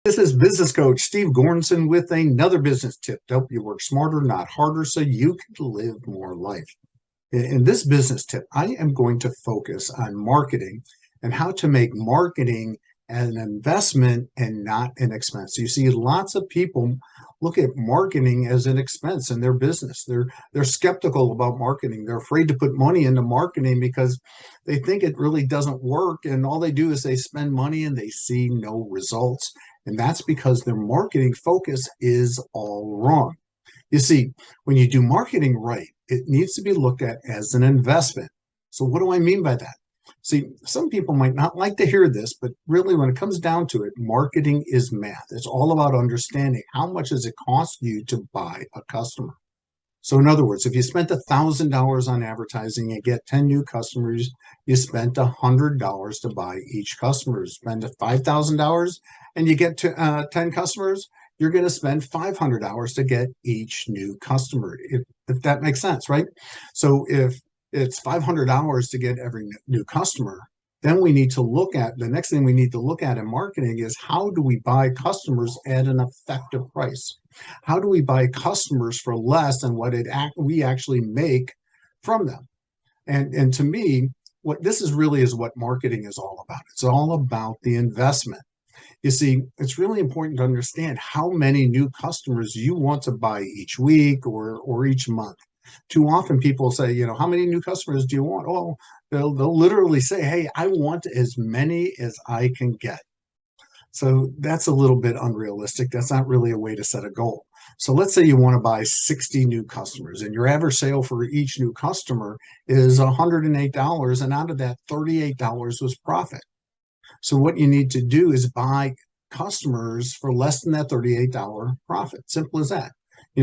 This is business coach Steve Gornson with another business tip to help you work smarter, not harder, so you can live more life. In this business tip, I am going to focus on marketing and how to make marketing an investment and not an expense. You see, lots of people look at marketing as an expense in their business. They're skeptical about marketing. They're afraid to put money into marketing because they think it really doesn't work. And all they do is they spend money and they see no results. And that's because their marketing focus is all wrong. You see, when you do marketing right, it needs to be looked at as an investment. So what do I mean by that? See, some people might not like to hear this, but really when it comes down to it, marketing is math. It's all about understanding how much does it cost you to buy a customer. So in other words, if you spent $1,000 on advertising and get 10 new customers, you spent $100 to buy each customer. Spend $5,000 and you get to 10 customers, you're going to spend $500 to get each new customer, if that makes sense, right? So if it's $500 to get every new customer, then we need to look at the next thing we need to look at in marketing is how do we buy customers at an effective price? How do we buy customers for less than what we actually make from them? And to me, what this is really is what marketing is all about. It's all about the investment. You see, it's really important to understand how many new customers you want to buy each week or each month. Too often people say, how many new customers do you want? Oh, they'll literally say, hey, I want as many as I can get. So that's a little bit unrealistic. That's not really a way to set a goal. So let's say you want to buy 60 new customers and your average sale for each new customer is $108. And out of that, $38 was profit. So what you need to do is buy customers for less than that $38 profit. Simple as that.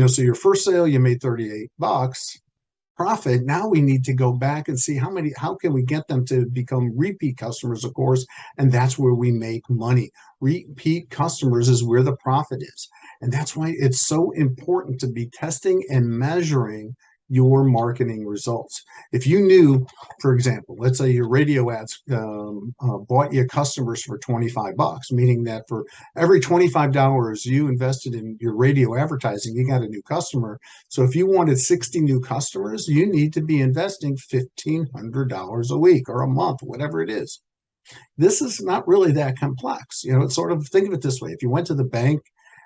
So your first sale, you made 38 bucks profit. Now we need to go back and see how can we get them to become repeat customers, of course, and that's where we make money. Repeat customers is where the profit is. And that's why it's so important to be testing and measuring your marketing results. If you knew, for example, let's say your radio ads bought you customers for 25 bucks, meaning that for every $25 you invested in your radio advertising, you got a new customer. So if you wanted 60 new customers, you need to be investing $1,500 a week or a month, whatever it is. This is not really that complex. It's sort of, think of it this way. If you went to the bank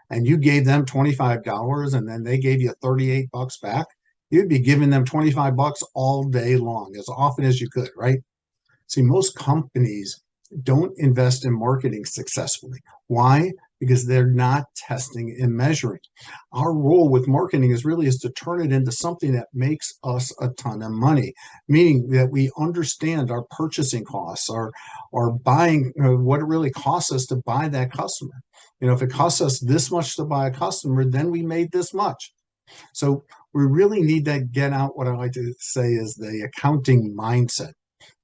and you gave them $25 and then they gave you 38 bucks back, you'd be giving them 25 bucks all day long, as often as you could, right? See, most companies don't invest in marketing successfully. Why? Because they're not testing and measuring. Our role with marketing is to turn it into something that makes us a ton of money, meaning that we understand our purchasing costs, our buying, what it really costs us to buy that customer. If it costs us this much to buy a customer, then we made this much. So we really need to get out what I like to say is the accounting mindset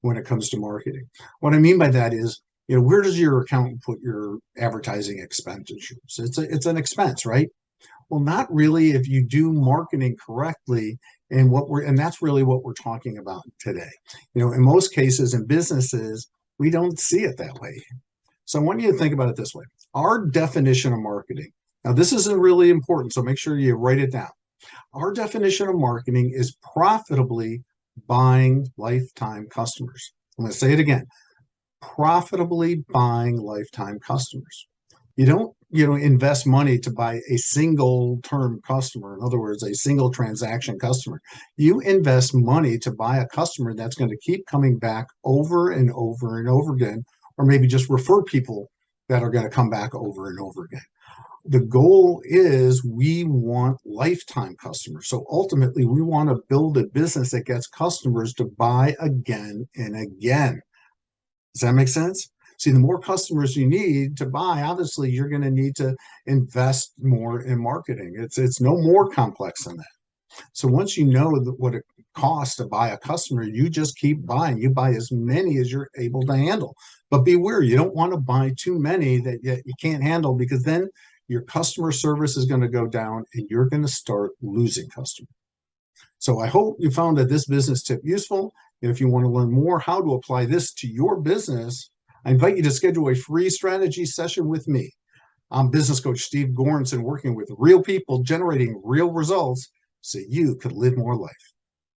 when it comes to marketing. What I mean by that is, where does your accountant put your advertising expenditures? It's an expense, right? Well, not really if you do marketing correctly. And that's really what we're talking about today. In most cases in businesses, we don't see it that way. So I want you to think about it this way. Our definition of marketing. Now, this isn't really important, so make sure you write it down. Our definition of marketing is profitably buying lifetime customers. I'm going to say it again. Profitably buying lifetime customers. You don't, invest money to buy a single term customer. In other words, a single transaction customer. You invest money to buy a customer that's going to keep coming back over and over and over again, or maybe just refer people that are going to come back over and over again. The goal is we want lifetime customers. So ultimately, we want to build a business that gets customers to buy again and again. Does that make sense? See, the more customers you need to buy, obviously, you're going to need to invest more in marketing. It's no more complex than that. So once you know what it costs to buy a customer, you just keep buying. You buy as many as you're able to handle. But beware, you don't want to buy too many that you can't handle, because then your customer service is going to go down and you're going to start losing customers. So I hope you found that this business tip useful. If you want to learn more how to apply this to your business, I invite you to schedule a free strategy session with me. I'm business coach Steve Goranson, working with real people, generating real results so you could live more life.